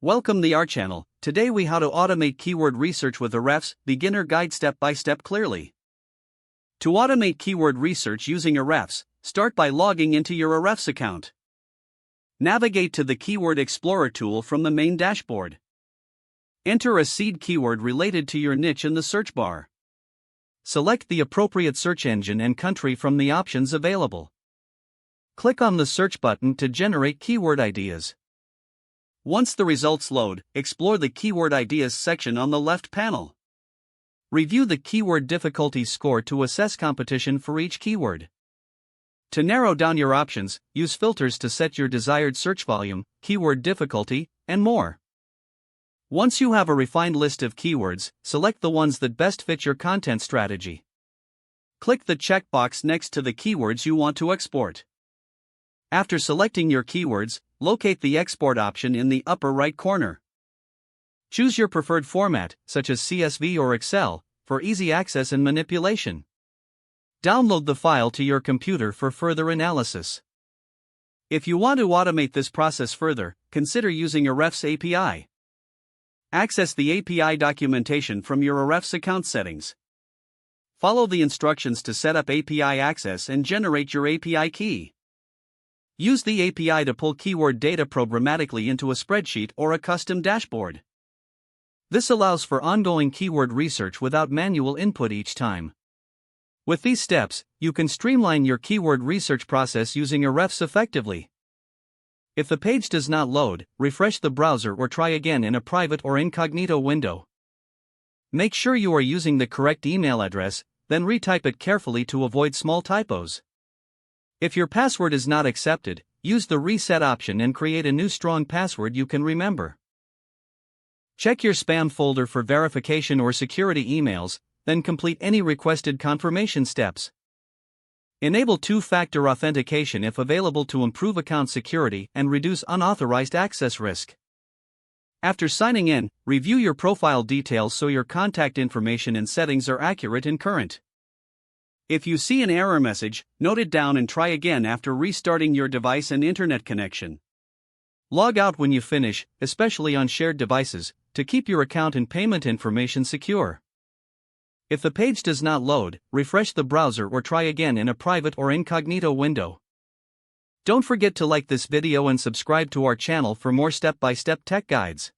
Welcome to our channel. Today we how to automate keyword research with Ahrefs, beginner guide step by step clearly. To automate keyword research using Ahrefs, start by logging into your Ahrefs account. Navigate to the Keyword Explorer tool from the main dashboard. Enter a seed keyword related to your niche in the search bar. Select the appropriate search engine and country from the options available. Click on the search button to generate keyword ideas. Once the results load, explore the Keyword Ideas section on the left panel. Review the keyword difficulty score to assess competition for each keyword. To narrow down your options, use filters to set your desired search volume, keyword difficulty, and more. Once you have a refined list of keywords, select the ones that best fit your content strategy. Click the checkbox next to the keywords you want to export. After selecting your keywords, locate the export option in the upper right corner. Choose your preferred format, such as CSV or Excel, for easy access and manipulation. Download the file to your computer for further analysis. If you want to automate this process further, consider using Ahrefs API. Access the API documentation from your Ahrefs account settings. Follow the instructions to set up API access and generate your API key. Use the API to pull keyword data programmatically into a spreadsheet or a custom dashboard. This allows for ongoing keyword research without manual input each time. With these steps, you can streamline your keyword research process using Ahrefs effectively. If the page does not load, refresh the browser or try again in a private or incognito window. Make sure you are using the correct email address, then retype it carefully to avoid small typos. If your password is not accepted, use the reset option and create a new strong password you can remember. Check your spam folder for verification or security emails, then complete any requested confirmation steps. Enable two-factor authentication if available to improve account security and reduce unauthorized access risk. After signing in, review your profile details so your contact information and settings are accurate and current. If you see an error message, note it down and try again after restarting your device and internet connection. Log out when you finish, especially on shared devices, to keep your account and payment information secure. If the page does not load, refresh the browser or try again in a private or incognito window. Don't forget to like this video and subscribe to our channel for more step-by-step tech guides.